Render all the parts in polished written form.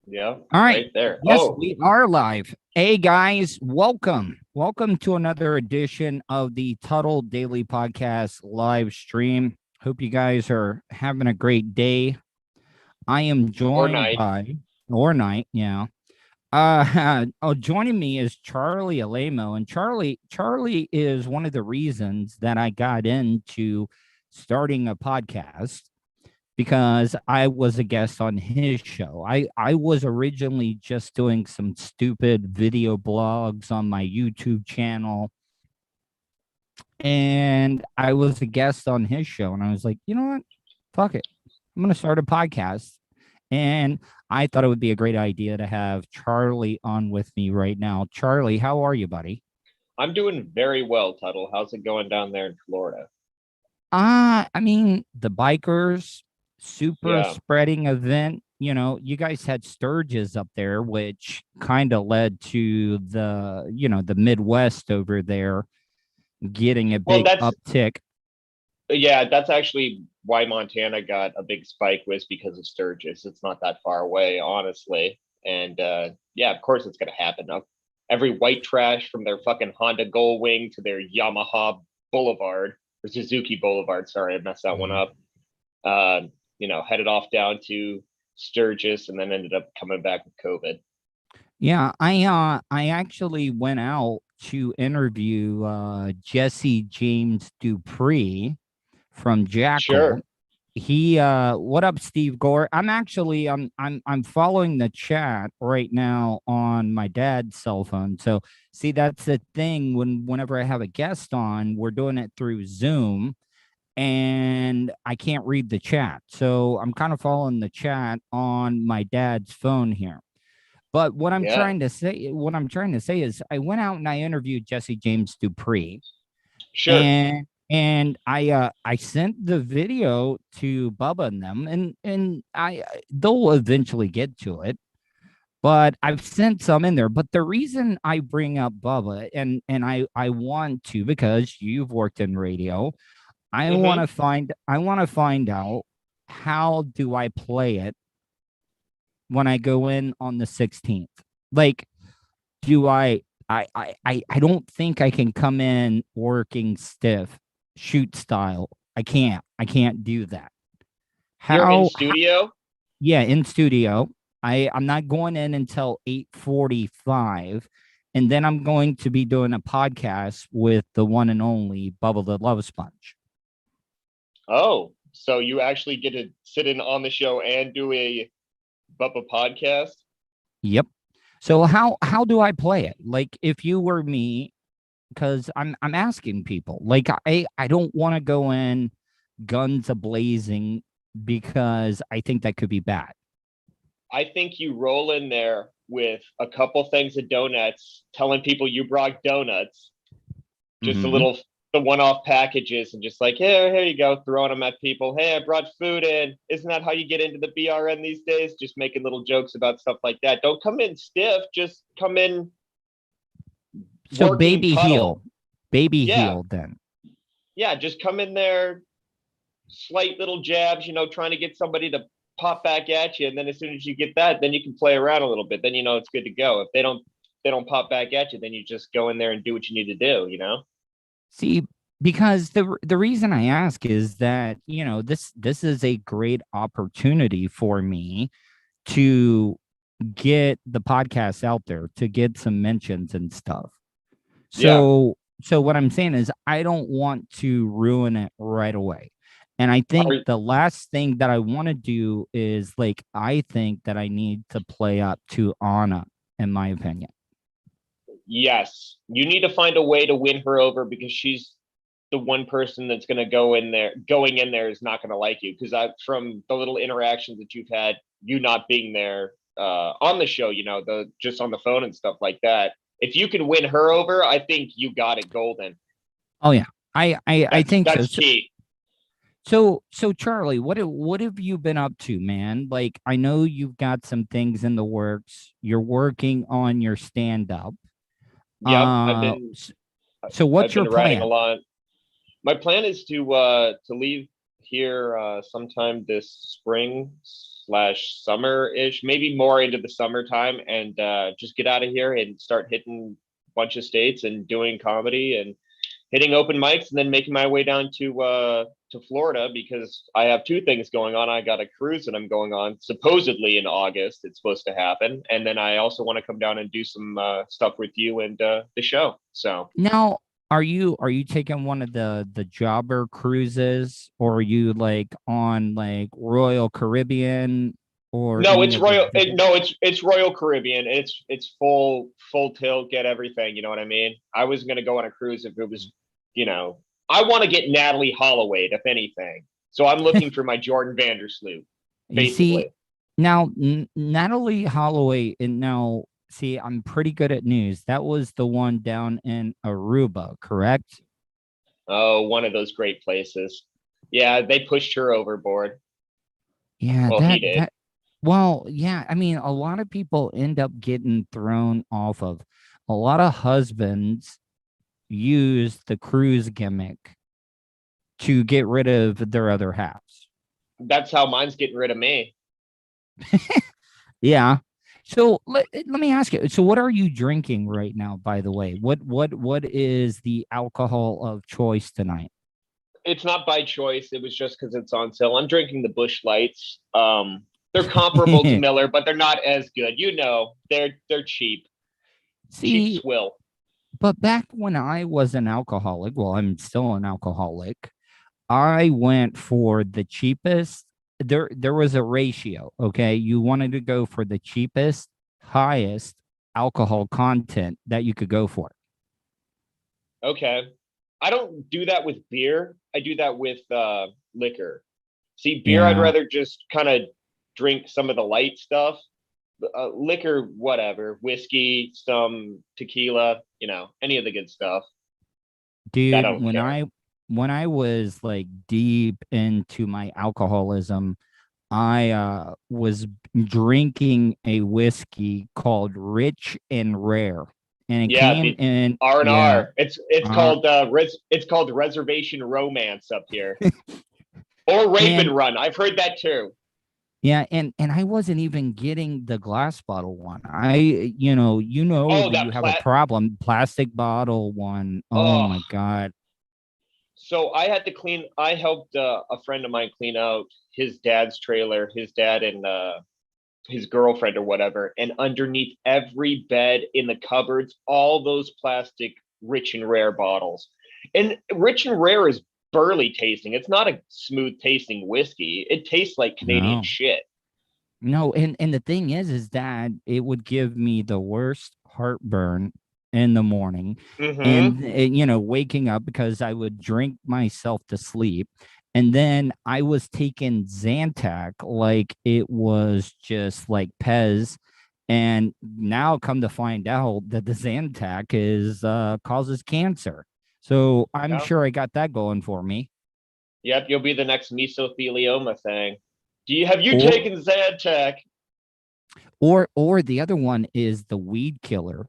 Yeah, All right. right there. Yes, Oh, we are live. Hey guys, welcome. Welcome to another edition of the Tuddle Daily Podcast live stream. Hope you guys are having a great day. I am or joined night. by or night, yeah. Joining me is Charlie Alaimo, and Charlie is one of the reasons that I got into starting a podcast because I was a guest on his show. I was originally just doing some stupid video blogs on my YouTube channel, and I was a guest on his show, and I was like, you know what? Fuck it. I'm going to start a podcast. And I thought it would be a great idea to have Charlie on with me right now. Charlie, how are you, buddy? I'm doing very well, Tuddle. How's it going down there in Florida? I mean, the bikers super Yeah. spreading event. You guys had Sturgis up there, which kind of led to the Midwest over there getting a Well, big uptick. that's actually why Montana got a big spike was because of Sturgis. It's not that far away, honestly. And yeah, of course it's gonna happen. Every white trash from their fucking Honda Goldwing to their Yamaha Boulevard or Suzuki Boulevard. Sorry, I messed that one Mhm. up. Headed off down to Sturgis and then ended up coming back with COVID. Yeah, I actually went out to interview Jesse James Dupree from Jackal. Sure. What up, Steve Gore? I'm following the chat right now on my dad's cell phone. So see, that's the thing whenever I have a guest on, we're doing it through Zoom and I can't read the chat. So I'm kind of following the chat on my dad's phone here. But Yeah. what I'm trying to say is I went out and I interviewed Jesse James Dupree Sure. and I sent the video to Bubba and them, and they'll eventually get to it. But I've sent some in there. But the reason I bring up Bubba and I want to because you've worked in radio, Mm-hmm. I want to find out how do I play it when I go in on the 16th. Like, do I don't think I can come in working stiff, shoot style. I can't do that. You're in How studio? yeah, in studio. I'm not going in until 8:45, and then I'm going to be doing a podcast with the one and only Bubble the Love Sponge. Oh, so you actually get to sit in on the show and do a Bubba podcast? Yep. So how do I play it? Like if you were me, because I'm asking people. Like I don't want to go in guns a blazing because I think that could be bad. I think you roll in there with a couple things of donuts, telling people you brought donuts, just a Mm-hmm. little the one-off packages, and just like, hey, here you go, throwing them at people. Hey, I brought food in. Isn't that how you get into the BRN these days? Just making little jokes about stuff like that. Don't come in stiff. Just come in So working Tuddle. baby Yeah, heel. Then yeah. Just come in there, slight little jabs, trying to get somebody to pop back at you. And then as soon as you get that, then you can play around a little bit. Then it's good to go. If they don't pop back at you, then you just go in there and do what you need to do. see because the reason I ask is that this is a great opportunity for me to get the podcast out there to get some mentions and stuff. Yeah. So what I'm saying is I don't want to ruin it right away. And I think Are, the last thing that I want to do is like I think that I need to play up to Anna, in my opinion. yes. You need to find a way to win her over because she's the one person that's going to going in there is not going to like you because from the little interactions that you've had, you not being there on the show, the just on the phone and stuff like that. If you can win her over, I think you got it golden. Oh yeah. I That's think so. that's key. So Charlie, what have you been up to, man? Like I know you've got some things in the works. You're working on your stand up. Yep, Uh so I've what's your been writing a plan? lot. My plan is to leave here sometime this spring, summer-ish, maybe more into the summertime, and just get out of here and start hitting a bunch of states and doing comedy and hitting open mics, and then making my way down to Florida, because I have two things going on. I got a cruise that I'm going on supposedly in August. It's supposed to happen, and then I also want to come down and do some stuff with you and the show. So Now, are you taking one of the jobber cruises, or are you like on like Royal Caribbean or no, any it's of the Royal. No, it's Royal Caribbean. It's full tilt, get everything. You know what I mean? I was gonna go on a cruise if it was, I want to get Natalie Holloway, if anything. So I'm looking for my Jordan Vandersloot, you see basically. now Natalie Holloway, and now see, I'm pretty good at news. That was the one down in Aruba, correct? Oh, one of those great places. Yeah, they pushed her overboard. Yeah, Well, he did. well, yeah, I mean, a lot of people end up getting thrown off of. A lot of husbands use the cruise gimmick to get rid of their other halves. That's how mine's getting rid of me. Yeah. So let me ask you. So what are you drinking right now, by the way? What is the alcohol of choice tonight? It's not by choice. It was just because it's on sale. I'm drinking the Bush Lights. They're comparable to Miller, but they're not as good. They're cheap. Cheap See, swill. but back when I was an alcoholic, well, I'm still an alcoholic, I went for the cheapest. There was a ratio, okay? You wanted to go for the cheapest, highest alcohol content that you could go for. Okay. I don't do that with beer. I do that with liquor. See, beer, I'd Yeah. rather just kind of drink some of the light stuff. Liquor, whatever. Whiskey, some tequila, any of the good stuff. I Dude, don't care. when I was like deep into my alcoholism, I was drinking a whiskey called Rich and Rare. And it Yeah, came the in, R and yeah, R. It's uh, called it's called Reservation Romance up here, or Rape and and Run. I've heard that too. yeah, and I wasn't even getting the glass bottle one. You know Oh, that you have a problem, plastic bottle one. Oh Oh, my God. so I helped a friend of mine clean out his dad's trailer, his dad and his girlfriend or whatever, and underneath every bed in the cupboards, all those plastic Rich and Rare bottles. And Rich and Rare is burly tasting. It's not a smooth tasting whiskey. It tastes like Canadian No. shit. No, and the thing is that it would give me the worst heartburn in the morning, Mm-hmm. and waking up because I would drink myself to sleep, and then I was taking Zantac like it was just like Pez, and now come to find out that the Zantac is causes cancer. So I'm Yeah. sure I got that going for me. Yep, you'll be the next mesothelioma thing. Have you Or taken Zantac? or the other one is the weed killer.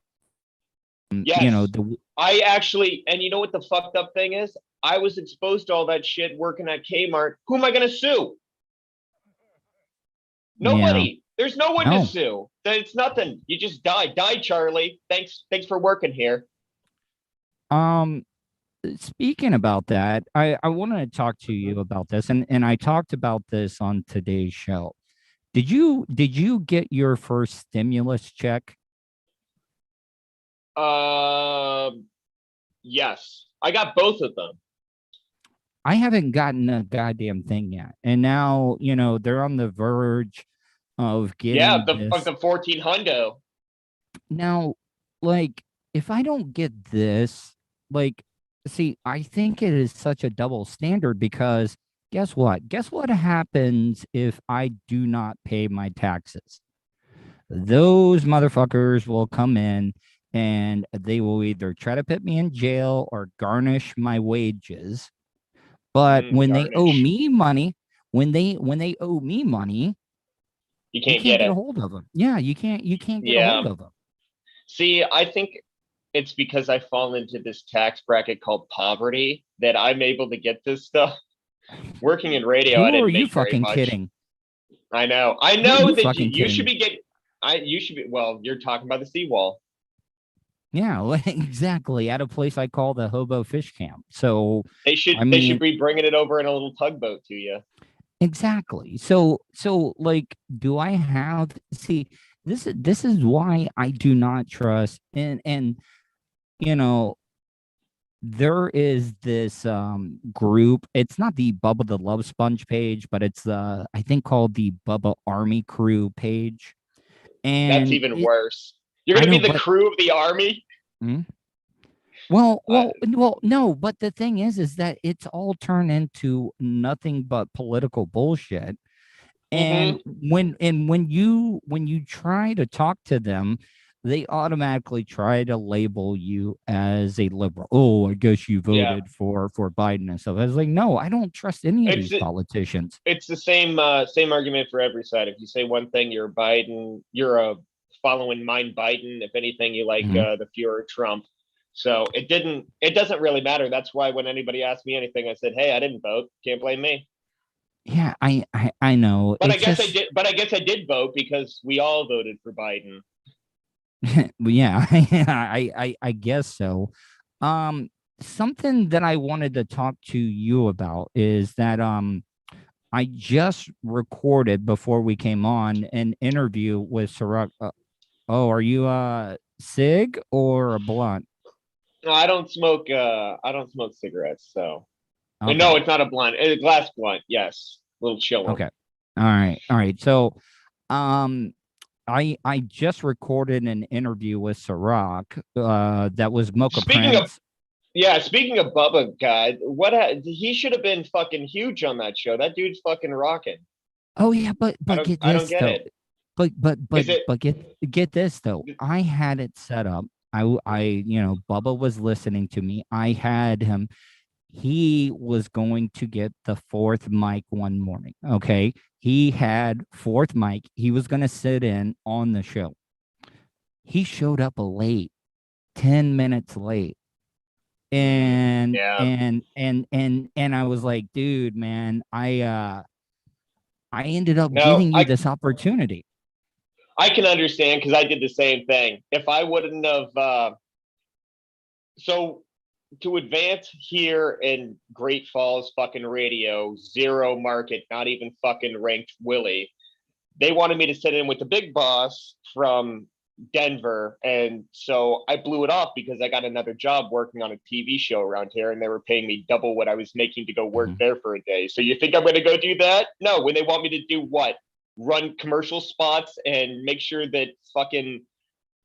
Yes. The I actually, and you know what the fucked up thing is? I was exposed to all that shit working at Kmart. Who am I going to sue? Yeah. Nobody. There's no one to No. sue. It's nothing. You just die. Die, Charlie. Thanks for working here. Um, Speaking about that, I wanted to talk to Mhm. you about this, and I talked about this on today's show. Did you get your first stimulus check? Um, yes, I got both of them. I haven't gotten a goddamn thing yet. And now, they're on the verge of Yeah, getting of this. the 14 hundo. Now, like, if I don't get this, like, see, I think it is such a double standard because guess what? Guess what happens if I do not pay my taxes? Those motherfuckers will come in and they will either try to put me in jail or garnish my wages. But when they owe Garnish. me money, when they owe me money, You you can't can't get get a it. hold of them. Yeah, you can't get a hold Yeah. of them. See, I think it's because I fall into this tax bracket called poverty that I'm able to get this stuff. Working in radio, I Who are didn't you make very fucking much. kidding? I know You that fucking you kidding should me? be getting. You should be. Well, you're talking about the seawall. Yeah, exactly. At a place I call the hobo fish camp. So, I They should mean, be bringing it over in a little tugboat to you. exactly. So like, do I have see this is why I do not trust and you know there is this group. It's not the Bubba the Love Sponge page, but it's the I think called the Bubba Army Crew page. That's And even it worse. You're I gonna be know, the but crew of the army. hmm? Well, Uh, no, but the thing is that it's all turned into nothing but political bullshit. And mm-hmm. when you try to talk to them, they automatically try to label you as a liberal. Oh, I guess you Yeah, voted for Biden and stuff. I was like, no, I don't trust any of it's these politicians. it's the same argument for every side. If you say one thing, you're Biden. You're a following mind Biden. If anything, you like Mhm. the Fuhrer Trump. So it didn't. It doesn't really matter. That's why when anybody asked me anything, I said, "Hey, I didn't vote. Can't blame me." Yeah, I know. But I It's guess I just did. But I guess I did vote because we all voted for Biden. yeah, I guess so. Um, something that I wanted to talk to you about is that I just recorded before we came on an interview with Ciroc. Oh, are you a cig or a blunt? No, I don't smoke. I don't smoke cigarettes. So no, Okay, it's not a blunt. It's a glass blunt. Yes, a little chiller. okay, all right. So, um, I just recorded an interview with Ciroc. That was Mocha Speaking of Prince. Yeah, speaking of Bubba, guy, he should have been fucking huge on that show. That dude's fucking rocking. Oh yeah, but get I don't this get though. it. But Is it? but get this though. I had it set up. Bubba was listening to me. I had him. He was going to get the fourth mic one morning. Okay. He had fourth mic. He was going to sit in on the show. He showed up late, 10 minutes late. And Yeah. and I was like, dude, man, I ended up No, getting you this opportunity. I can understand because I did the same thing. If I wouldn't have, so to advance here in Great Falls fucking radio, zero market, not even fucking ranked Willie, they wanted me to sit in with the big boss from Denver. And so I blew it off because I got another job working on a TV show around here and they were paying me double what I was making to go work Mhm. there for a day. So you think I'm going to go do that? No, when they want me to do what? Run commercial spots and make sure that fucking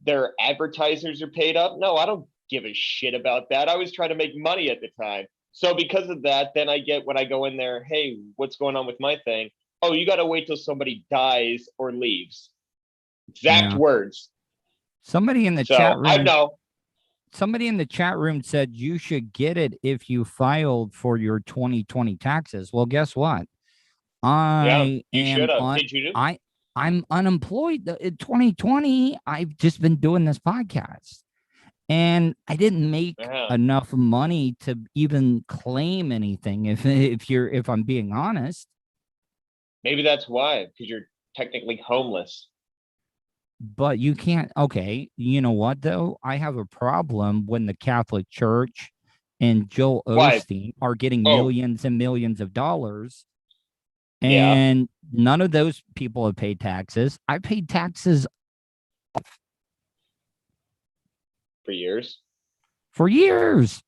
their advertisers are paid up? No, I don't give a shit about that. I was trying to make money at the time. So because of that, then I get when I go in there, hey, what's going on with my thing? Oh, you got to wait till somebody dies or leaves. Exact Yeah. words. Somebody in the chat So I room know. somebody in the chat room said you should get it if you filed for your 2020 taxes. Well, guess what? Yeah, I you should am have. on Did you? I'm unemployed. In 2020, I've just been doing this podcast. And I didn't make Yeah. enough money to even claim anything if I'm being honest. Maybe that's why, because you're technically homeless. But you can't. Okay, you know what though? I have a problem when the Catholic Church and Joel Why? Osteen are getting Oh, millions and millions of dollars, yeah, and none of those people have paid taxes. I paid taxes for years. for years.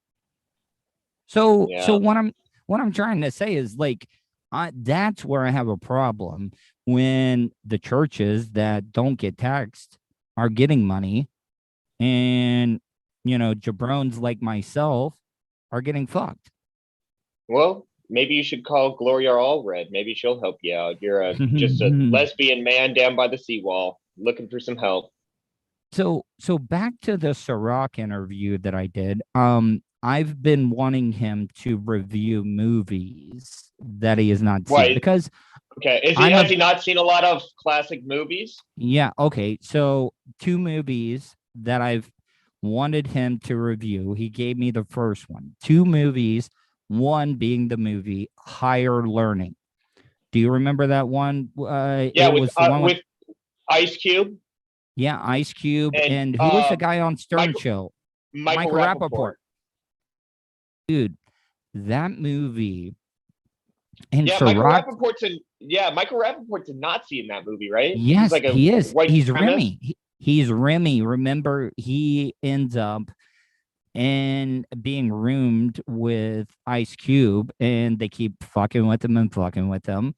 So Yeah. what I'm trying to say is like that's where I have a problem when the churches that don't get taxed are getting money and jabrones like myself are getting fucked. Well, maybe you should call Gloria Allred. Maybe she'll help you out. You're just a lesbian man down by the seawall looking for some help. So back to the Ciroc interview that I did. I've been wanting him to review movies that he has not seen Why? because Okay. I'm Has a he not seen a lot of classic movies? yeah, okay. So two movies that I've wanted him to review. He gave me the first one. Two movies, one being the movie Higher Learning. Do you remember that one? Yeah, It was the one with with Ice Cube yeah, Ice Cube, and and who was the guy on Stern Michael Show? Michael Michael Rappaport. Rappaport. Dude, that movie and Yeah, Ciroc. Michael Rappaport's a Nazi in that movie, right? He's Yes, like a he is. white He's supremacist. Remy. He's Remy. Remember, he ends up and being roomed with Ice Cube, and they keep fucking with him and fucking with him.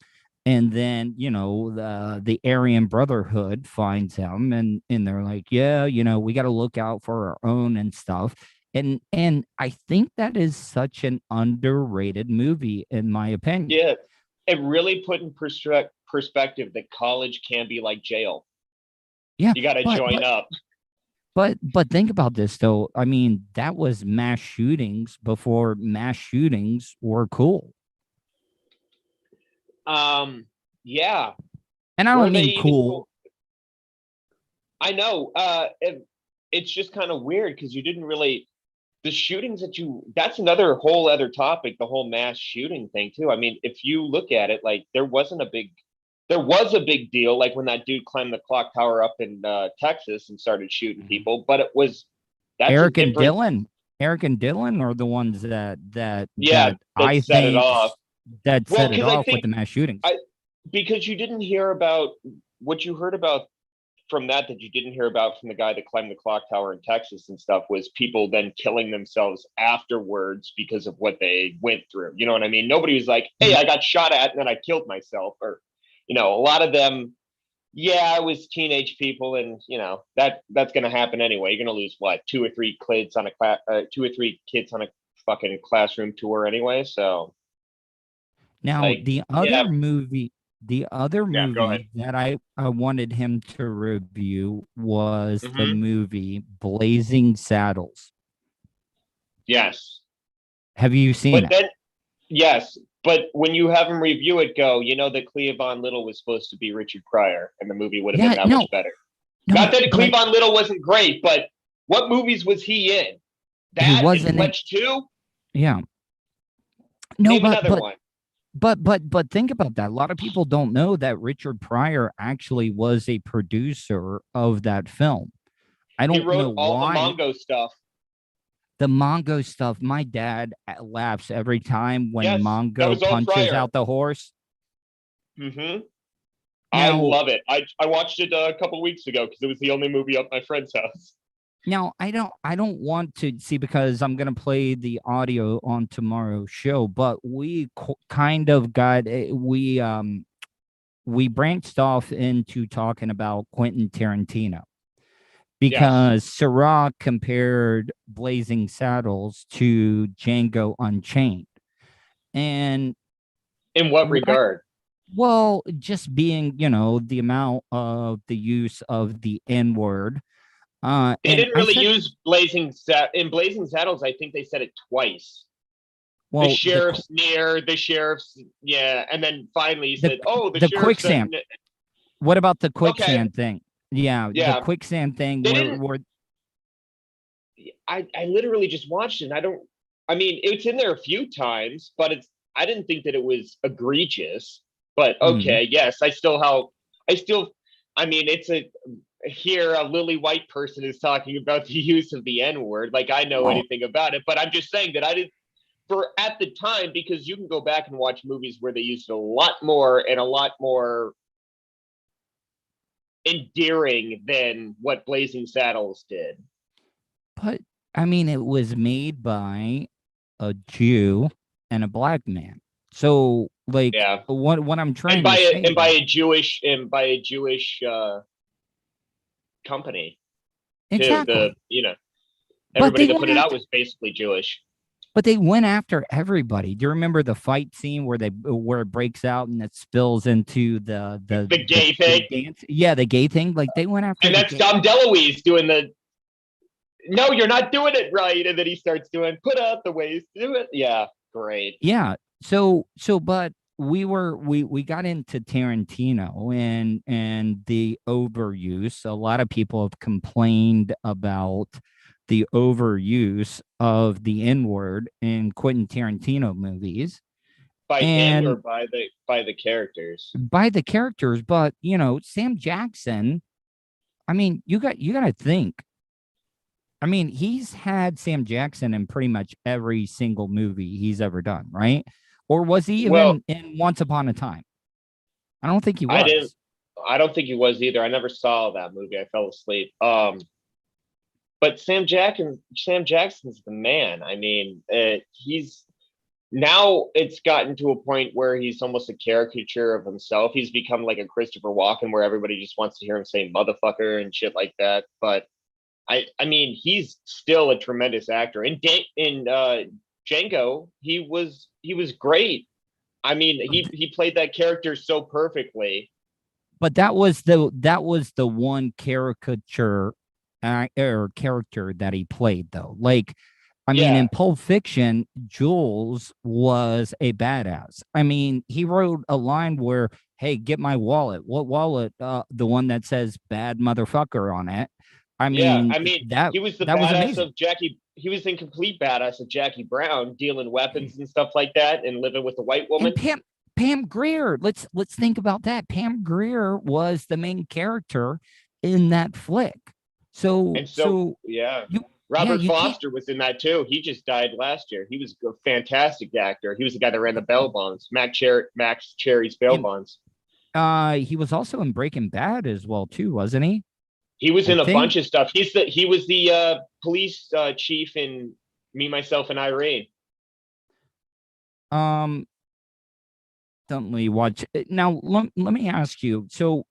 And then, the Aryan Brotherhood finds him, and they're like, yeah, we got to look out for our own and stuff. And I think that is such an underrated movie, in my opinion. Yeah, it really put in perspective that college can be like jail. Yeah, You got to but join but up. but think about this though. I mean, that was mass shootings before mass shootings were cool. Yeah. And I Were don't they mean even cool. cool? I know. It's just kind of weird because you didn't really the shootings that's another whole other topic, the whole mass shooting thing too. I mean, if you look at it, like there was a big deal, like when that dude climbed the clock tower up in Texas and started shooting Mhm. people, but that's a Eric and different, Dylan. Eric and Dylan are the ones yeah, that that I set it think off. that Well, set it because I off with think the mass shootings. I because you didn't hear about what you heard about from that you didn't hear about from the guy that climbed the clock tower in Texas and stuff was people then killing themselves afterwards because of what they went through. You know what I mean? Nobody was like, hey, Mhm. I got shot at and then I killed myself. Or, a lot of them, yeah, it was teenage people, and that's gonna happen anyway. You're gonna lose what, two or three kids on a fucking classroom tour anyway. So Now, like, yeah, the other yeah, go ahead. movie that I wanted him to review was the Hmm. movie Blazing Saddles. Yes, Have you seen but it? then yes, but when you have him review it, go, that Cleavon Little was supposed to be Richard Pryor, and the movie would have been Yeah, that much no, better. Not no, that but Cleavon Little wasn't great, but what movies was he in? he That and wasn't in. Fletch 2? Yeah, no, Name another one. but think about that. A lot of people don't know that Richard Pryor actually was a producer of that film. I He don't know wrote all the why. Mongo stuff. The Mongo stuff, my dad laughs every time when Yes, that Mongo was all punches Pryor. out the horse. Hmm. I Now, love it. I watched it a couple weeks ago because it was the only movie at my friend's house. I don't want to see because I'm gonna play the audio on tomorrow's show, but we kind of got we branched off into talking about Quentin Tarantino Yes. because Ciroc compared Blazing Saddles to Django Unchained. And In what what regard? well, just being, the amount of the use of the N word. They And didn't I really said, use in Blazing Saddles. I think they said it twice. The well, sheriff's near, the sheriff's, yeah, and then finally he the said, "Oh, the the sheriff's." quicksand. What about the Okay, quicksand thing? Yeah, the yeah, quicksand thing they where didn't. I literally just watched it. And I don't. I mean, it's in there a few times, but I didn't think that it was egregious. But mhm. okay, yes, I still. I mean, it's a lily white person is talking about the use of the N word. Like I know Well, anything about it, but I'm just saying that I didn't for at the time because you can go back and watch movies where they used a lot more and a lot more endearing than what Blazing Saddles did. but I mean, it was made by a Jew and a black man. So, like, Yeah, what I'm and trying to say is by a Jewish company too. exactly. But Everybody they that went put it out after was basically Jewish. But they went after everybody. Do you remember the fight scene where it breaks out and it spills into The gay thing, the dance? Yeah, the gay thing. Like they went after and the that's gay. Dom DeLuise doing the no, you're not doing it right, and then he starts doing put out the ways to do it. Yeah, great. Yeah. But we got into Tarantino and the overuse. A lot of people have complained about the overuse of the N word in Quentin Tarantino movies. By him or and by the characters? by the characters. But Sam Jackson, I mean, you got to think. I mean, he's had Sam Jackson in pretty much every single movie he's ever done, right? Or was he Well, even in Once Upon a Time? I don't think he I didn't. was. I don't think he was either. I never saw that movie. I fell asleep. But Sam Jackson's the man. I mean, he's now it's gotten to a point where he's almost a caricature of himself. He's become like a Christopher Walken, where everybody just wants to hear him say motherfucker and shit like that. But I mean, he's still a tremendous actor. In Django, he was great. I mean, he played that character so perfectly. But that was the one caricature or character that he played, though. Like, I mean, Yeah, in Pulp Fiction, Jules was a badass. I mean, he wrote a line where, "Hey, get my wallet." What wallet? The one that says "bad motherfucker" on it. I yeah. mean, I mean, that he was the that was badass amazing. of Jackie. He was in complete badass of Jackie Brown, dealing weapons and stuff like that, and living with the white And woman. Pam Grier, let's think about that. Pam Grier was the main character in that flick. So And so, so yeah, you yeah, Robert you can't. Foster was in that too. He just died last year. He was a fantastic actor. He was the guy that ran the bail bonds, Max Cherry's bail And bonds. he was also in Breaking Bad as well too, wasn't he? He was I in a think. bunch of stuff. He was the police chief in Me, Myself, and Irene. Um, definitely watch now. Let me ask you. So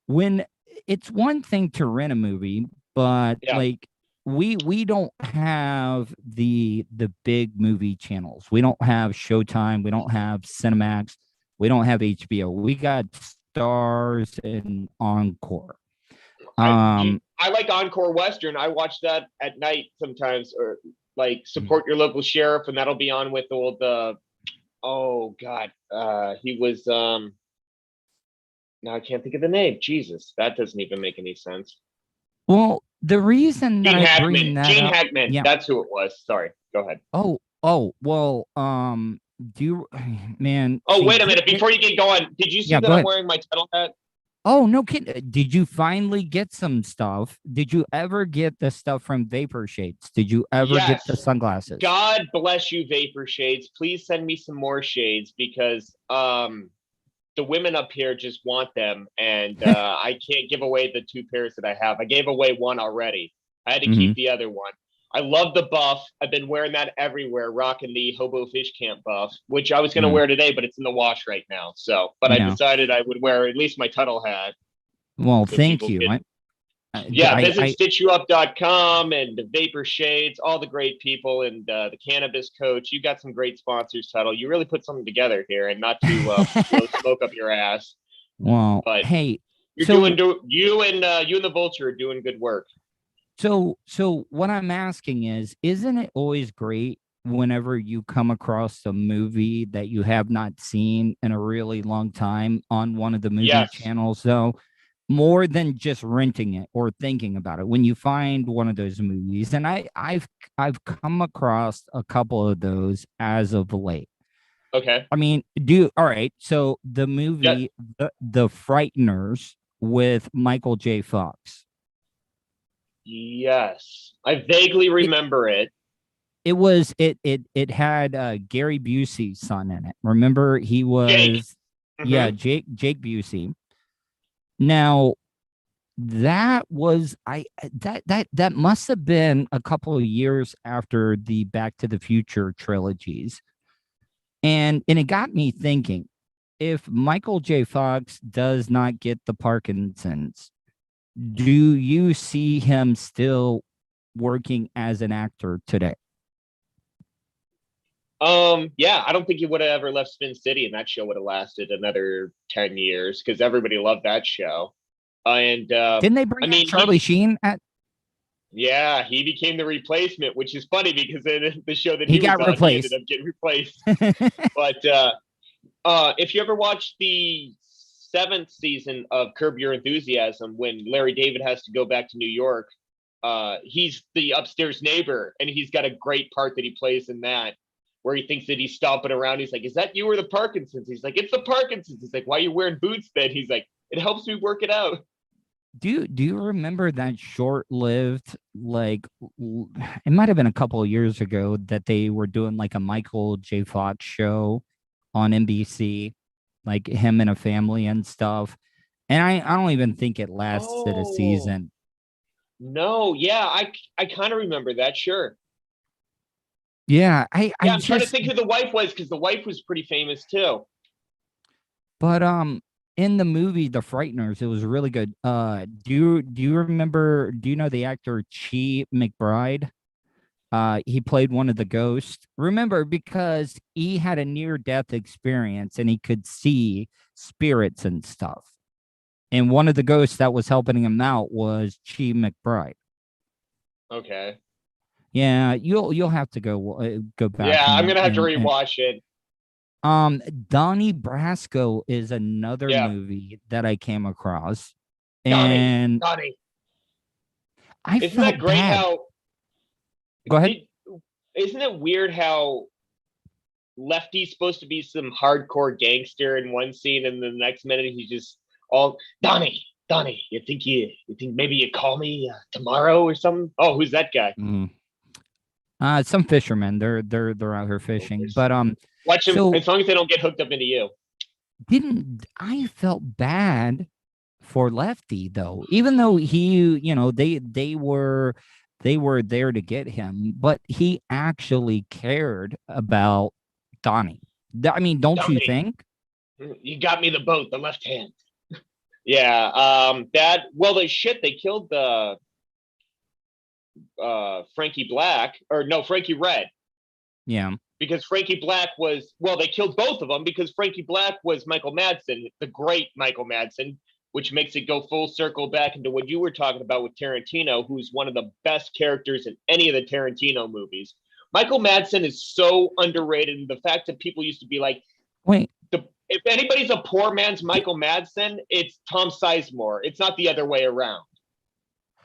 when it's one thing to rent a movie, but Yeah, like we don't have the big movie channels. We don't have Showtime. We don't have Cinemax. We don't have HBO. We got Stars and Encore. Um, I like Encore Western. I watch that at night sometimes, or like support your local sheriff, and that'll be on with old. Oh God, he was. Now I can't think of the name. Jesus, that doesn't even make any sense. well, the reason that Gene I bring Hackman. that Gene up, Hackman. yeah. That's who it was. Sorry. Go ahead. Well, do you, man, Oh, see, wait a minute. Before you get going, did you see yeah, that go I'm ahead. wearing my Tuddle hat? Oh, no kidding. Did you finally get some stuff? Did you ever get the stuff from Vapor Shades? Did you ever get the Yes. sunglasses? God bless you, Vapor Shades. Please send me some more shades because the women up here just want them, and I can't give away the two pairs that I have. I gave away one already. I had to Hmm. keep the other one. I love the buff. I've been wearing that everywhere, rocking the Hobo Fish Camp buff, which I was going to Yeah. wear today, but it's in the wash right now. So, but I Yeah. decided I would wear at least my Tuddle hat Well, so thank people you. can. I, Yeah, I, visit I stitchyouup.com and the Vapor Shades, all the great people, and the Cannabis Coach. You got some great sponsors, Tuddle. You really put something together here, and not to blow smoke up your ass, well, but hey, you're so you and the Vulture are doing good work. so what I'm asking is, isn't it always great whenever you come across a movie that you have not seen in a really long time on one of the movie Yes. channels, though? More than just renting it or thinking about it. When you find one of those movies, and I've come across a couple of those as of late. Okay. I mean, do all right. So the Yeah. movie the Frighteners with Michael J. Fox. Yes. I vaguely It remember it. it had Gary Busey's son in it. Remember, he Jake. was, yeah, Mm-hmm. Jake Busey. Now that was I that must have been a couple of years after the Back to the Future trilogies. And it got me thinking, if Michael J. Fox does not get the Parkinson's, do you see him still working as an actor today? Yeah, I don't think he would have ever left Spin City, and that show would have lasted another 10 years because everybody loved that show. And Didn't they I bring out mean, Charlie Sheen at yeah, he became the replacement, which is funny because in the show that he he was got on, he ended replaced? up getting replaced. But if you ever watch the seventh season of Curb Your Enthusiasm, when Larry David has to go back to New York, he's the upstairs neighbor, and he's got a great part that he plays in that. where he thinks that he's stomping around. He's like, "Is that you or the Parkinson's?" He's like, "It's the Parkinson's." He's like, "Why are you wearing boots then?" He's like, "It helps me work it out." Do you remember that short-lived, like, it might have been a couple of years ago that they were doing like a Michael J. Fox show on NBC, like him and a family and stuff. And I don't even think it lasted a Oh season. no, yeah, I kind of remember that. Sure. Yeah, I Yeah, I'm trying to just think who the wife was because the wife was pretty famous too. but in the movie The Frighteners, it was really good. Do you remember, do you know the actor Chi McBride? He played one of the ghosts. Remember, because he had a near-death experience and he could see spirits and stuff. And one of the ghosts that was helping him out was Chi McBride. Okay. Yeah, you'll have to go back Yeah, I'm gonna have to and rewatch it. Donnie Brasco is another Yeah, movie that I came across, Donnie, and Donnie. I Isn't that felt great? bad. How Go ahead. did? Isn't it weird how Lefty's supposed to be some hardcore gangster in one scene, and the next minute he's just all Donnie, Donnie. You think maybe you call me tomorrow or something? Oh, who's that guy? Mm. Some fishermen, they're out here Oh, fishing, there's but watch him so as long as they don't get hooked up into you. didn't I felt bad for Lefty though, even though he, they were there to get him, but he actually cared about Donnie. I mean, don't you Donnie, think? you got me the boat, the left hand. Yeah, that well, the shit they killed the Frankie Black or no Frankie Red Yeah. because Frankie Black was well, they killed both of them because Frankie Black was Michael Madsen, the great Michael Madsen, which makes it go full circle back into what you were talking about with Tarantino, who's one of the best characters in any of the Tarantino movies. Michael Madsen is so underrated, and the fact that people used to be like, Wait, if anybody's a poor man's Michael Madsen, it's Tom Sizemore. It's not the other way around.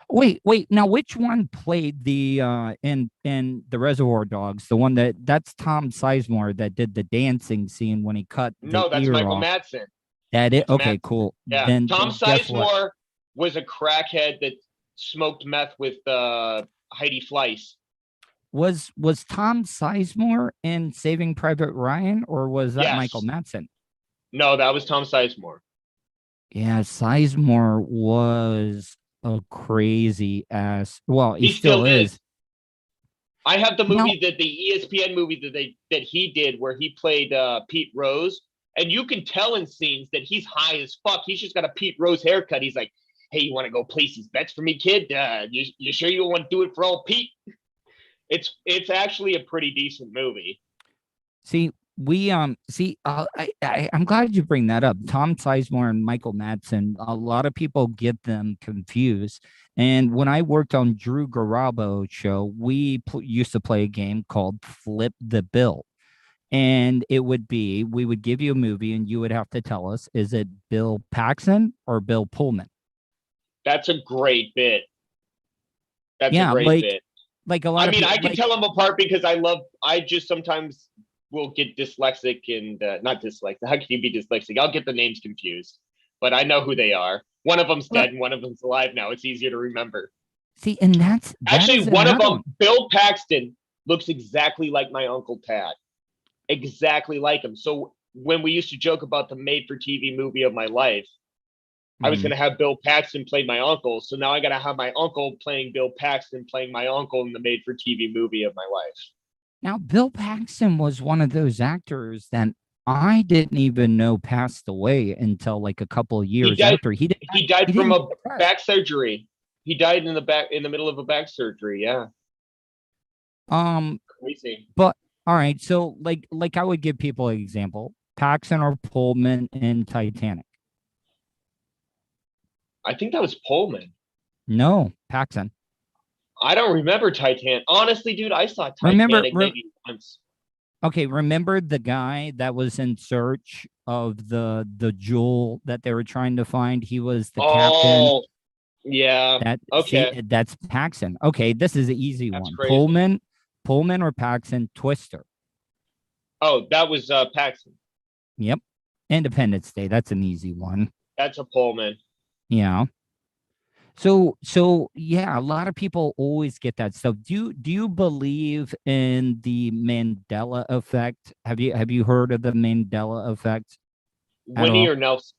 wait. Now, which one played the in the Reservoir Dogs? The one that's Tom Sizemore that did the dancing scene when he cut the No, that's ear Michael off. Madsen. That it? That's Okay, Madsen. cool. Yeah, Tom Then guess what? Sizemore was a crackhead that smoked meth with Heidi Fleiss. Was Tom Sizemore in Saving Private Ryan, or was that Michael Yes. Madsen? No, that was Tom Sizemore. Yeah, Sizemore was a crazy ass. Well, he He still still is. is. I have the Now, movie that the ESPN movie that he did where he played Pete Rose, and you can tell in scenes that he's high as fuck. He's just got a Pete Rose haircut. He's like, "Hey, you want to go place these bets for me, kid? You sure you want to do it for old Pete?" It's actually a pretty decent movie. see, I'm glad you bring that up. Tom Sizemore and Michael Madsen. A lot of people get them confused. And when I worked on Drew Garabo show, we used to play a game called Flip the Bill. And we would give you a movie and you would have to tell us, is it Bill Paxton or Bill Pullman? That's a great bit. That's a Yeah, great bit. like a lot I of mean, people I can like, tell them apart because I just sometimes will get dyslexic and not dyslexic. How can you be dyslexic? I'll get the names confused, but I know who they are. One of them's well, dead and one of them's alive now. It's easier to remember. see, and that Actually, is one of another them, one. Bill Paxton, looks exactly like my Uncle Tad. Exactly like him. So when we used to joke about the made for TV movie of my life, I was Mhm. going to have Bill Paxton play my uncle. So now I got to have my uncle playing Bill Paxton, playing my uncle in the made for TV movie of my life. Now, Bill Paxton was one of those actors that I didn't even know passed away until like a couple of He years died. after. He He died from didn't a get depressed. back surgery. He died in the middle of a back surgery. Yeah, Um, crazy. but all right, so like I would give people an example: Paxton or Pullman in Titanic. I think that was Pullman. No, Paxton. I don't remember Titanic. Honestly, dude, I saw Remember, Titanic maybe once. okay, remember the guy that was in search of the jewel that they were trying to find? He was the captain. Oh, yeah. Okay, That's Paxton. Okay, this is an easy that's one. crazy. Pullman or Paxton, Twister. Oh, that was Paxton. Yep. Independence Day. That's an easy one. That's a Pullman. Yeah. So yeah, a lot of people always get that stuff. Do you believe in the Mandela effect? Have you heard of the Mandela effect at Winnie all? or Nelson?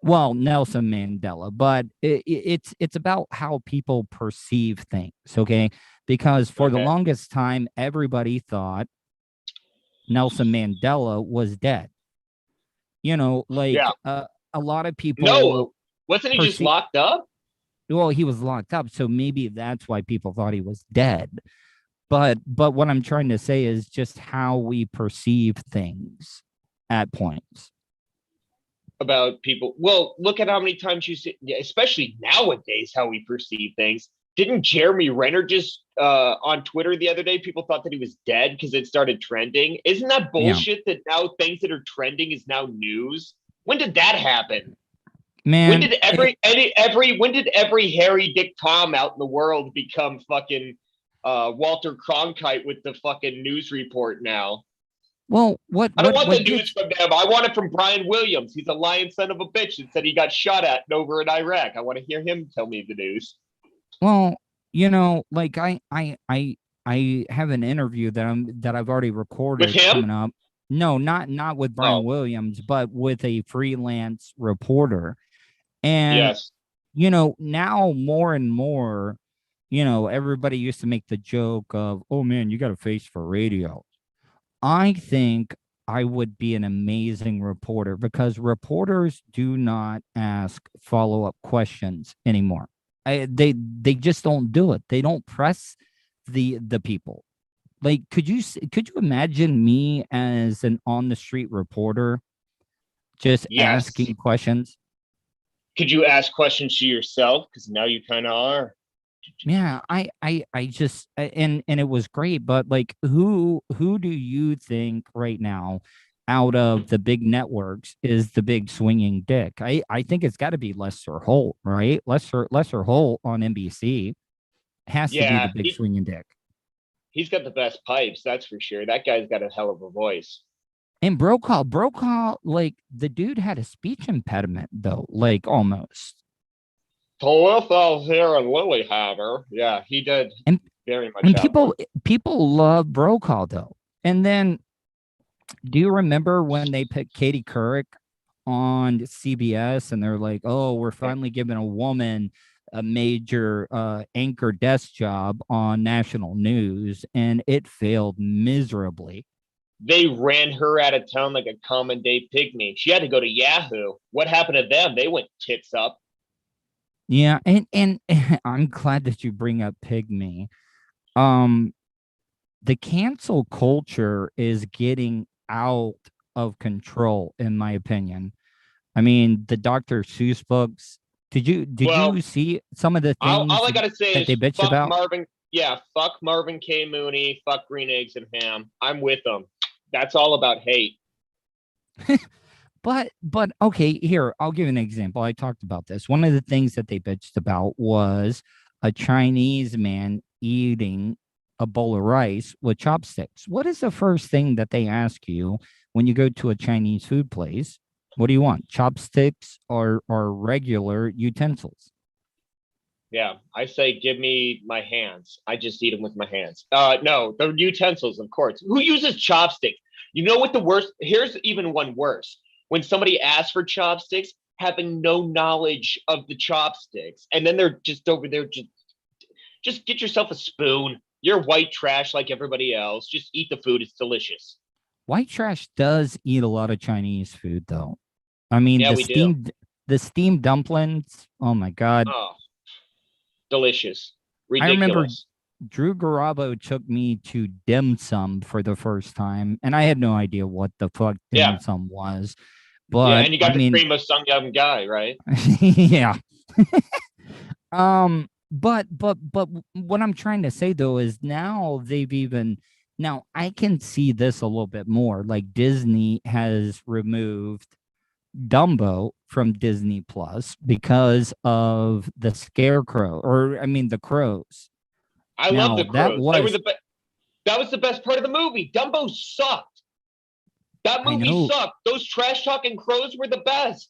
Well, Nelson Mandela, but it's about how people perceive things, okay? Because for the Okay. longest time, everybody thought Nelson Mandela was dead. Yeah. A lot of people No, wasn't he just perceive. locked up? Well, he was locked up, so maybe that's why people thought he was dead. But what I'm trying to say is just how we perceive things at points. About people. Well, look at how many times you see, especially nowadays, how we perceive things. Didn't Jeremy Renner just on Twitter the other day? People thought that he was dead because it started trending. Isn't that Yeah, bullshit that now things that are trending is now news? When did that happen? When man. did every when did every Harry Dick Tom out in the world become fucking Walter Cronkite with the fucking news report now? Well, what I don't what want the what news gets from them. I want it from Brian Williams. He's a lying son of a bitch that said he got shot at over in Iraq. I want to hear him tell me the news. well, like I have an interview that I've already With recorded him? coming up. No, not with Brian Oh, Williams, but with a freelance reporter. And yes. now more and more, everybody used to make the joke of, oh man, you got a face for radio. I think I would be an amazing reporter because reporters do not ask follow-up questions anymore. They just don't do it. They don't press the people. Like, could you imagine me as an on the street reporter just Yes. asking questions? Could you ask questions to yourself? Because now you kind of are. Yeah, I just and it was great, but like who do you think right now out of the big networks is the big swinging dick? I think it's got to be Lester Holt, right? Lester Holt on NBC has to be the Yeah, big swinging dick. he's got the best pipes, that's for sure. That guy's got a hell of a voice. And Brokaw, like the dude had a speech impediment though, like almost. Talitha here and Lilyhammer. Yeah, he did And very much and have one. people love Brokaw though. And then do you remember when they put Katie Couric on CBS and they're like, "Oh, we're finally giving a woman a major anchor desk job on national news," and it failed miserably. They ran her out of town like a common day pygmy. She had to go to Yahoo. What happened to them? They went tits up. Yeah, and I'm glad that you bring up Pygmy. Um, the cancel culture is getting out of control, in my opinion. I mean, the Dr. Seuss books. Did you Well, see some of the things all I gotta say that is they bitched fuck about? Marvin. Yeah, fuck Marvin K. Mooney. Fuck Green Eggs and Ham. I'm with them. That's all about hate. But okay, here, I'll give an example. I talked about this. One of the things that they bitched about was a Chinese man eating a bowl of rice with chopsticks. What is the first thing that they ask you when you go to a Chinese food place? What do you want? Chopsticks or regular utensils? Yeah, I say give me my hands. I just eat them with my hands. No, the utensils, of course. Who uses chopsticks? You know what the worst? Here's even one worse. When somebody asks for chopsticks, having no knowledge of the chopsticks, and then they're just over there, just get yourself a spoon. You're white trash like everybody else. Just eat the food. It's delicious. White trash does eat a lot of Chinese food though. I mean, Yeah, we do. the steamed dumplings. Oh my God. Oh, delicious. I remember Ridiculous. Drew Garabo took me to dim sum for the first time, and I had no idea what the fuck Yeah. dim sum was. Yeah, But and you I got the mean, cream of some young guy, right? yeah. But what I'm trying to say though is now I can see this a little bit more. Like Disney has removed Dumbo from Disney Plus because of the scarecrow, or I mean the crows. I love Now the that crows. They were was the best. That was the best part of the movie. Dumbo sucked. That I movie know. sucked. Those trash talking crows were the best.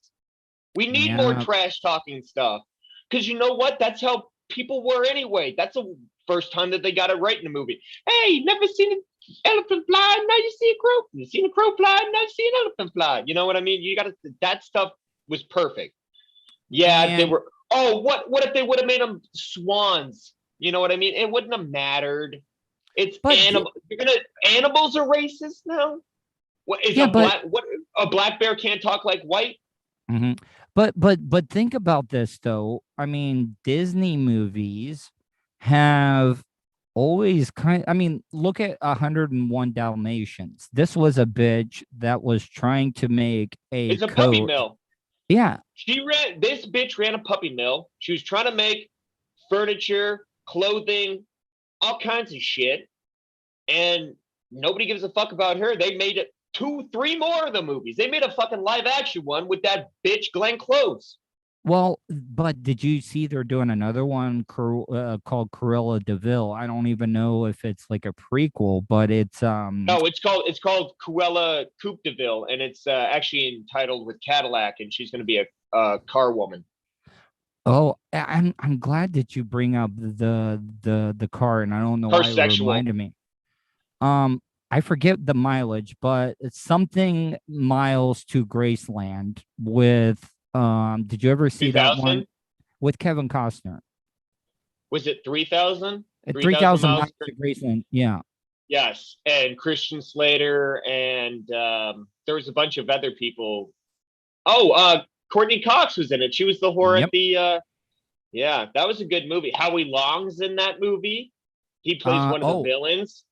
We need more Yeah, trash talking stuff. Because you know what? That's how people were anyway. That's the first time that they got it right in a movie. Hey, never seen an elephant fly, now you see a crow. You seen a crow fly, now you see an elephant fly. You know what I mean? You gotta that stuff was perfect. Yeah, they and were. Oh, what if they would have made them swans? You know what I mean? It wouldn't have mattered. It's but animal. You're gonna animals are racist now. What is yeah, a but black? What a black bear can't talk like white? mhm. But think about this though. I mean, Disney movies have always I mean, look at 101 Dalmatians. This was a bitch that was trying to make a It's a puppy coat. mill. Yeah. This bitch ran a puppy mill. She was trying to make furniture, clothing, all kinds of shit, and nobody gives a fuck about her. They made it two, three more of the movies. They made a fucking live action one with that bitch Glenn Close. Well, but did you see they're doing another one called Cruella Deville? I don't even know if it's like a prequel, but it's No, it's called Cruella Coupe de Ville, and it's actually entitled with Cadillac, and she's going to be a car woman. oh, I'm glad that you bring up the car, and I don't know Car why it sexual. reminded me. Um, I forget the mileage, but it's something miles to Graceland with did you ever see that one 2000? with Kevin Costner? Was it 3000? 3000 3,000 miles? miles to Graceland. Yeah. Yes, and Christian Slater, and there was a bunch of other people. Oh, Courtney Cox was in it. She was the whore at Yep. the. Yeah, that was a good movie. Howie Long's in that movie. He plays one of the Oh, villains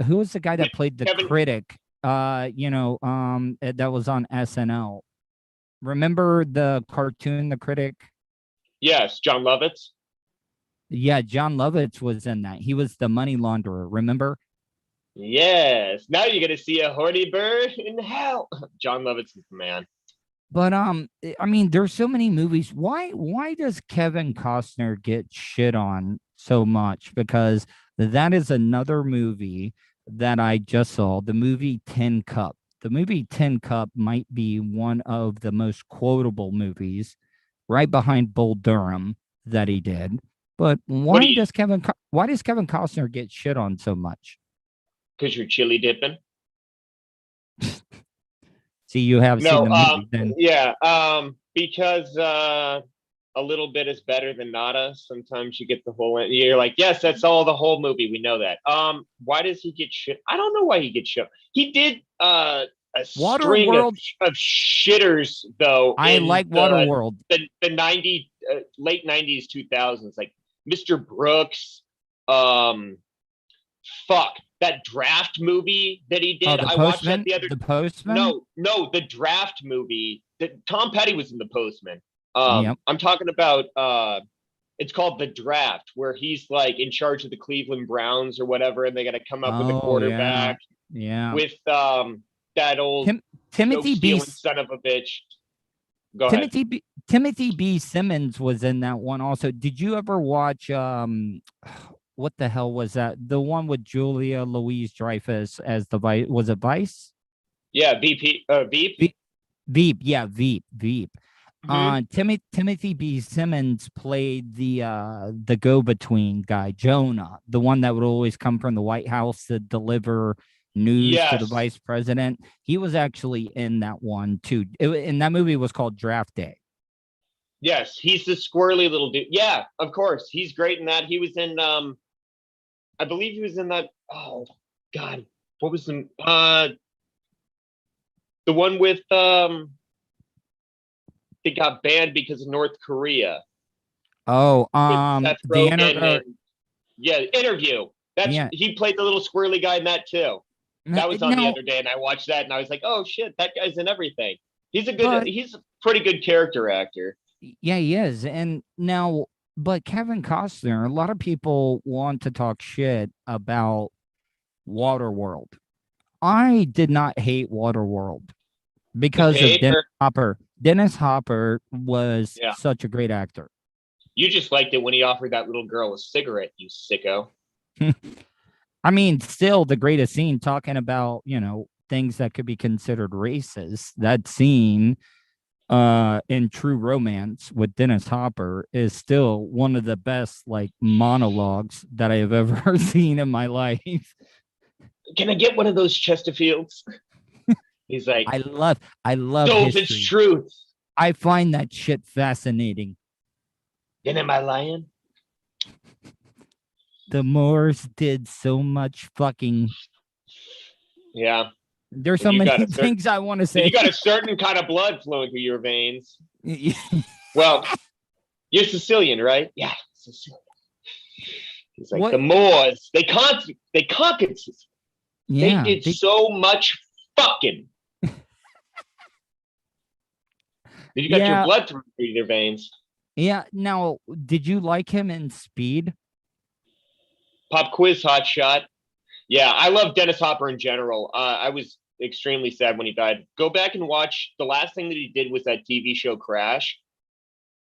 who was the guy with that played the Kevin. critic? That was on SNL. Remember the cartoon, The Critic? Yes, John Lovitz. Yeah, John Lovitz was in that. He was the money launderer. Remember? Yes. Now you're gonna see a horny bird in hell. John Lovitz is the man. But I mean, there's so many movies. Why does Kevin Costner get shit on so much? Because that is another movie that I just saw, the movie Tin Cup. The movie Tin Cup might be one of the most quotable movies, right behind Bull Durham that he did. But What do you? why does Kevin Costner get shit on so much? Because you're chili dipping. See, you have seen No. the movie, then Yeah. Because a little bit is better than nada. Sometimes you get the whole. You're like, yes, that's all the whole movie. We know that. Why does he get shit? I don't know why he gets shit. He did a string Waterworld. of shitters though I in like Waterworld. the 90 late 90s 2000s, like Mr. Brooks. Um, fuck that draft movie that he Oh, did. the I watched that Postman. the other. The Postman. No, the draft movie that Tom Petty was in the Postman. Yep. I'm talking about it's called The Draft, where he's like in charge of the Cleveland Browns or whatever, and they got to come up with a Oh yeah. quarterback Yeah. with that old Tim dope Timothy B. stealing son of a bitch. Go ahead. Timothy B. Simmons was in that one also. Did you ever watch what the hell was that? The one with Julia Louise Dreyfus as the Vice, was it Vice? Yeah, VP, Veep. Veep, yeah, Veep. Mm-hmm. Timothy B. Simmons played the go-between guy, Jonah, the one that would always come from the White House to deliver news to the Yes, vice president. He was actually in that one too. And that movie was called Draft Day. yes, he's the squirrely little dude. Yeah, of course, he's great in that. He was in, I believe he was in that. Oh God, what was the one with they got banned because of North Korea Oh, with Seth the Rogen and yeah, Interview. That's yeah. he played the little squirrely guy in that too. That was on the No, other day, and I watched that, and I was like, "Oh shit, that guy's in everything." but He's a pretty good character actor. yeah, he is. And now, but Kevin Costner, a lot of people want to talk shit about Waterworld. I did not hate Waterworld because of Okay, Dennis Hopper. Dennis Hopper was yeah, such a great actor. you just liked it when he offered that little girl a cigarette, you sicko. I mean, still the greatest scene talking about, things that could be considered racist, that scene in True Romance with Dennis Hopper is still one of the best like monologues that I have ever seen in my life. Can I get one of those Chesterfields? He's like, I love Dove history. is truth. I find that shit fascinating. Then am I lying? The Moors did so much fucking. Yeah. There's so many things I want to say. You got a certain kind of blood flowing through your veins. Well, you're Sicilian, right? Yeah, Sicilian. He's like, what? The Moors, they conquered Sicily. Yeah, they did so much fucking. You got your blood through your veins. Yeah. Now, did you like him in Speed? Pop quiz, hot shot. Yeah, I love Dennis Hopper in general. I was extremely sad when he died. Go back and watch. The last thing that he did was that TV show Crash.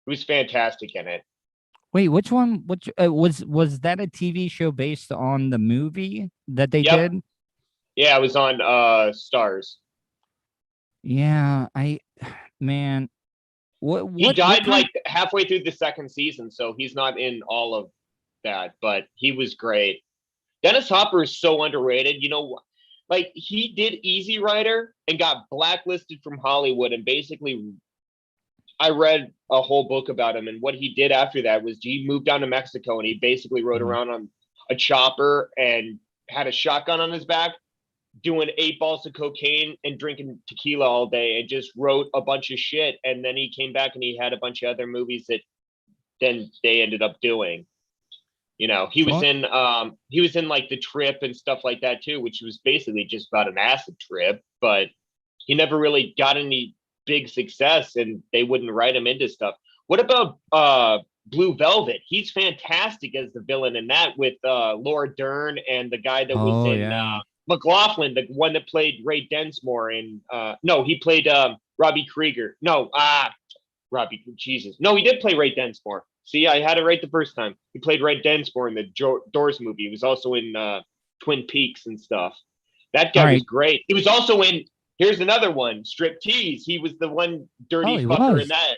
He was fantastic in it. Wait, which one? Which was that a TV show based on the movie that they did? Yeah, it was on Stars. Yeah, what he died like halfway through the second season, so he's not in all of that, but he was great. Dennis Hopper is so underrated. You know, like he did Easy Rider and got blacklisted from Hollywood, and basically I read a whole book about him, and what he did after that was he moved down to Mexico and he basically rode around on a chopper and had a shotgun on his back, doing 8 balls of cocaine and drinking tequila all day, and just wrote a bunch of shit. And then he came back and he had a bunch of other movies that then they ended up doing. You know, he was in like The Trip and stuff like that too, which was basically just about an acid trip, but he never really got any big success and they wouldn't write him into stuff. What about Blue Velvet? He's fantastic as the villain in that with Laura Dern and the guy that was in McLaughlin, the one that played Ray Densmore in he played Robbie Krieger. Jesus. No, he did play Ray Densmore. See, I had it right the first time. He played Ray Densmore in the Doors movie. He was also in Twin Peaks and stuff. That guy was great. He was also in, here's another one, Striptease. He was the one dirty fucker in that.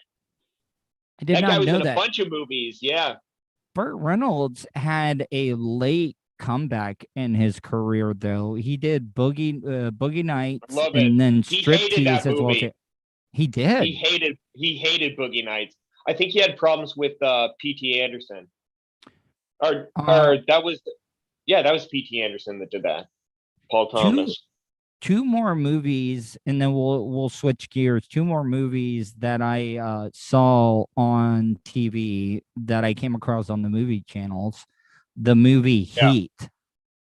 That guy was in a bunch of movies, yeah. Burt Reynolds had a late comeback in his career, though. He did Boogie Nights and then Striptease as well. He did. He hated Boogie Nights. I think he had problems with P.T. Anderson. Or that was P.T. Anderson that did that. Paul Thomas. Two more movies, and then we'll switch gears. 2 more movies that I saw on TV that I came across on the movie channels. The movie Heat.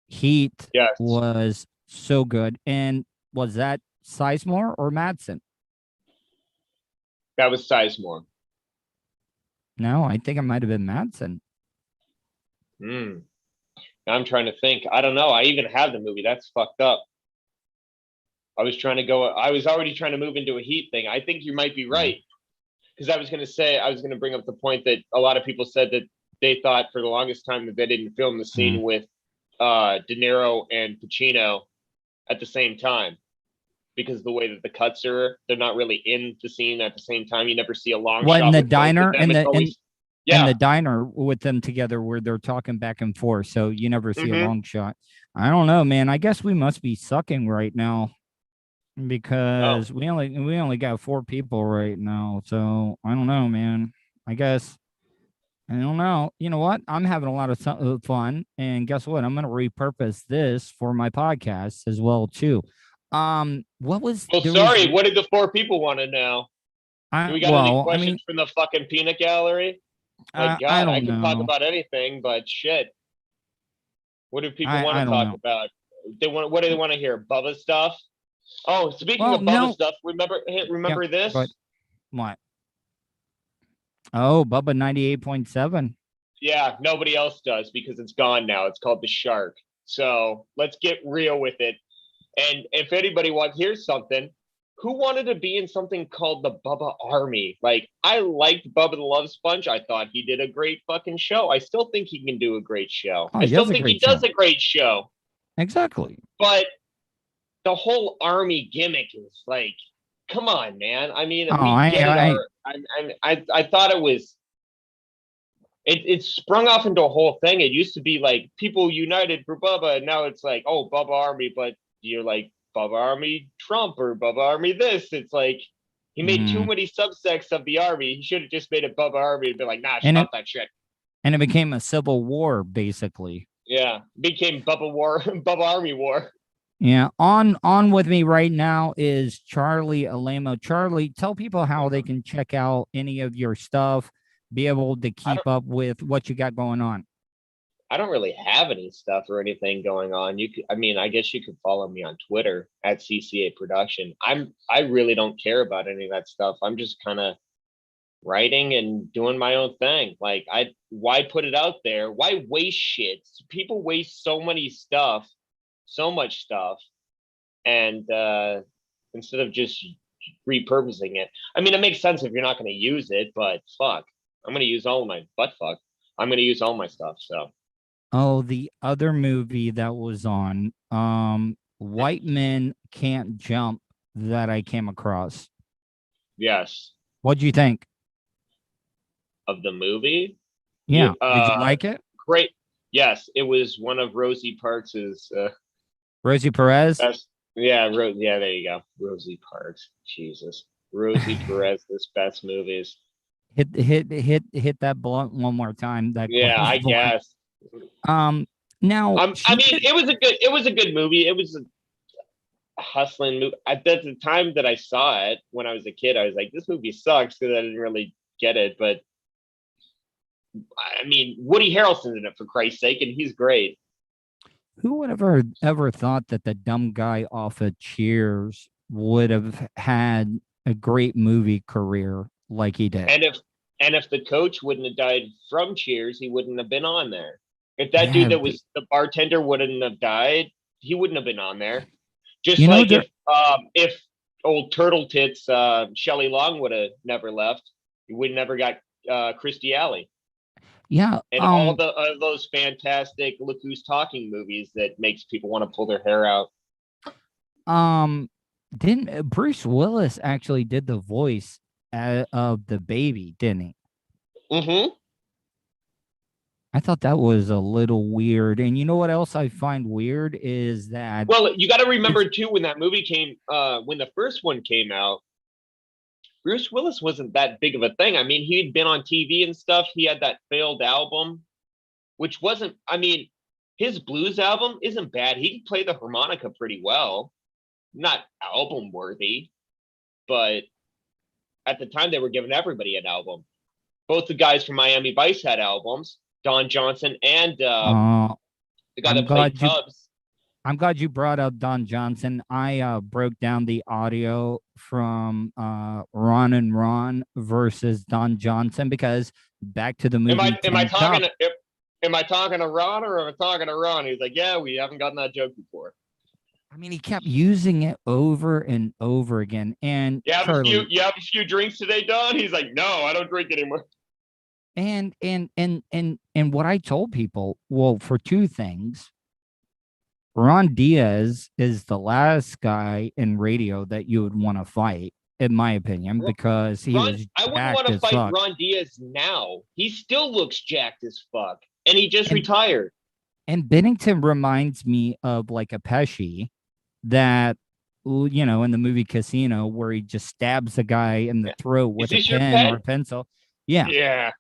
Heat was so good. And was that Sizemore or Madsen? That was Sizemore. No, I think it might have been Madsen. Now I'm trying to think. I don't know. I even have the movie. That's fucked up. I was already trying to move into a Heat thing. I think you might be right. Because I was going to bring up the point that a lot of people said that they thought for the longest time that they didn't film the scene with De Niro and Pacino at the same time. Because the way that the cuts are, they're not really in the scene at the same time. You never see a long shot. In the diner, in the diner with them together where they're talking back and forth. So you never see a long shot. I don't know, man. I guess we must be sucking right now because we only got 4 people right now. So I don't know, man. I guess I don't know. You know what? I'm having a lot of fun, and guess what? I'm going to repurpose this for my podcast as well too. What was? What did the 4 people want to know? Do we got any questions from the fucking peanut gallery? God, I can talk about anything, but shit. What do people want to talk about? What do they want to hear? Bubba stuff? Oh, speaking of Bubba stuff, remember this? But what? Oh, Bubba 98.7. Yeah, nobody else does because it's gone now. It's called The Shark. So let's get real with it. And if anybody wants, here's something. Who wanted to be in something called the Bubba Army? Like, I liked Bubba the Love Sponge. I thought he did a great fucking show. I still think he can do a great show. I still think he does a great show. Exactly. But the whole army gimmick is like, come on, man. I mean, Oh, we get it. I thought it was. It sprung off into a whole thing. It used to be like people united for Bubba, and now it's like, oh, Bubba Army, but you're like Bubba Army Trump or Bubba Army this. It's like he made too many subsects of the army. He should have just made a Bubba Army and been like, nah, and stop it that shit. and it became a civil war basically. Yeah, became Bubba War, Bubba Army War. Yeah, on with me right now is Charlie Alaimo. Charlie, tell people how they can check out any of your stuff, be able to keep up with what you got going on. I don't really have any stuff or anything going on. I mean, I guess you could follow me on Twitter at CCA Production. I really don't care about any of that stuff. I'm just kind of writing and doing my own thing. Like, why put it out there? Why waste shit? People waste so much stuff, and instead of just repurposing it. I mean, it makes sense if you're not going to use it, but fuck, I'm going to use all of my I'm going to use all my stuff. So. Oh, the other movie that was on, White Men Can't Jump, that I came across. Yes. What'd you think of the movie? Yeah. Did you like it? Great. Yes, it was one of Rosie Parks's Rosie Perez. Best, yeah, yeah. There you go, Rosie Parks. Jesus, Rosie Perez's best movies. Hit that blunt one more time. That yeah, I guess. Now, I mean, it was a good movie. It was a hustling movie. At the time that I saw it when I was a kid, I was like, this movie sucks because I didn't really get it. But I mean, Woody Harrelson's in it, for Christ's sake, and he's great. Who would ever thought that the dumb guy off of Cheers would have had a great movie career like he did? And if the coach wouldn't have died from Cheers, he wouldn't have been on there. If that dude that was the bartender wouldn't have died, he wouldn't have been on there. Just like if old Turtle Tits Shelley Long would have never left, we would never got Christy Alley. Yeah, and all those fantastic Look Who's Talking movies that makes people want to pull their hair out. Didn't Bruce Willis actually did the voice of the baby, didn't he? Mm-hmm. I thought that was a little weird. And you know what else I find weird is that... Well, you got to remember, too, when that movie came, when the first one came out, Bruce Willis wasn't that big of a thing. I mean, he'd been on TV and stuff. He had that failed album, which wasn't... I mean, his blues album isn't bad. He can play the harmonica pretty well. Not album-worthy, but at the time, they were giving everybody an album. Both the guys from Miami Vice had albums. Don Johnson and the guy that played Tubbs. I'm glad you brought up Don Johnson. I broke down the audio from Ron and Ron versus Don Johnson because back to the movie. Am I talking to Ron or am I talking to Ron? He's like, yeah, we haven't gotten that joke before. I mean, he kept using it over and over again. And you have a few drinks today, Don? He's like, no, I don't drink anymore. And what I told people, well, for two things, Ron Diaz is the last guy in radio that you would want to fight, in my opinion, because I wouldn't want to fight Ron Diaz now. He still looks jacked as fuck, and he just retired. And Bennington reminds me of like a Pesci that, you know, in the movie Casino, where he just stabs the guy in the throat with a pen or a pencil. Yeah.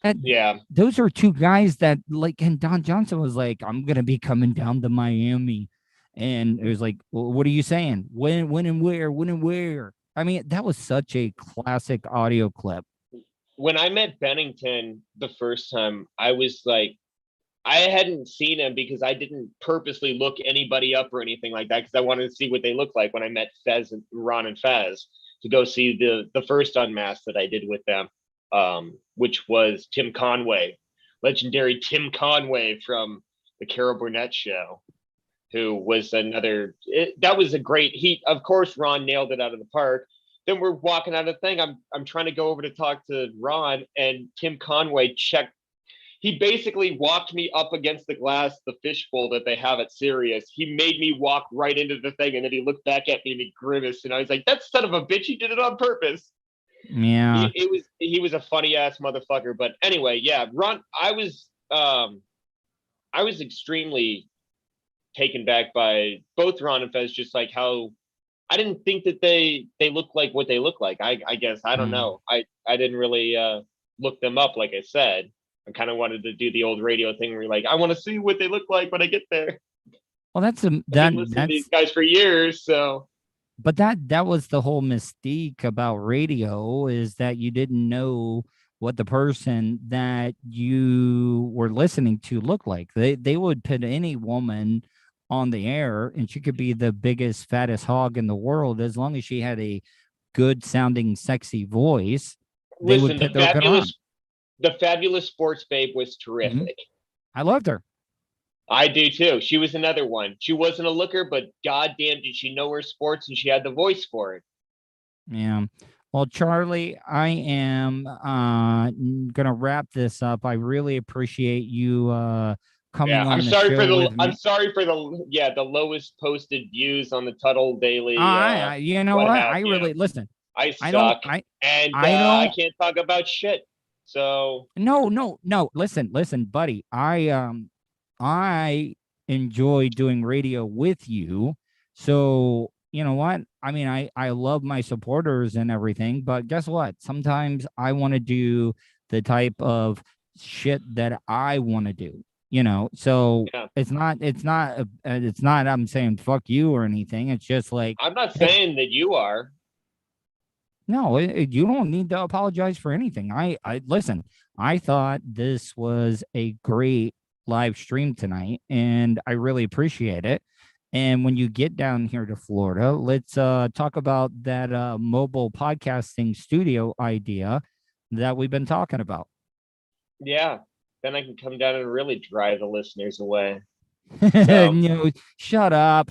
Yeah. Those are two guys that, like, and Don Johnson was like, I'm going to be coming down to Miami. And it was like, well, what are you saying? When and where? I mean, that was such a classic audio clip. When I met Bennington the first time, I was like, I hadn't seen him because I didn't purposely look anybody up or anything like that because I wanted to see what they look like when I met Fez and Ron and Fez to go see the first Unmasked that I did with them. Which was Tim Conway, legendary Tim Conway from the Carol Burnett show, who was that was a great heat. Of course, Ron nailed it out of the park. Then we're walking out of the thing. I'm trying to go over to talk to Ron, and Tim Conway he basically walked me up against the glass, the fishbowl that they have at Sirius. He made me walk right into the thing, and then he looked back at me and he grimaced, and I was like, "That son of a bitch! He did it on purpose." Yeah. He was a funny ass motherfucker. But anyway, yeah, Ron. I was extremely taken back by both Ron and Fez, just like how I didn't think that they look like what they look like. I guess I don't know. I didn't really look them up. Like I said, I kind of wanted to do the old radio thing where you're like, I want to see what they look like when I get there. Well, that's I've been listening to these guys for years, so. But that was the whole mystique about radio, is that you didn't know what the person that you were listening to looked like. They would put any woman on the air and she could be the biggest, fattest hog in the world. As long as she had a good sounding, sexy voice, they would Listen, put their good on. the fabulous sports babe was terrific. I loved her. I do too. She was another one. She wasn't a looker, but goddamn, did she know her sports, and she had the voice for it. Yeah. Well, Charlie, I am gonna wrap this up. I really appreciate you coming on the show with me. I'm sorry for the lowest posted views on the Tuddle Daily. You know what? I really listen. I suck. I can't talk about shit. So no. Listen, buddy. I enjoy doing radio with you. So, you know what? I mean, I love my supporters and everything, but guess what? Sometimes I want to do the type of shit that I want to do, So yeah. it's not I'm saying fuck you or anything. It's just like, I'm not saying that you are. No, you don't need to apologize for anything. I listen, I thought this was a great live stream tonight, and I really appreciate it. And when you get down here to Florida, let's talk about that mobile podcasting studio idea that we've been talking about. Yeah, then I can come down and really drive the listeners away. So. Shut up.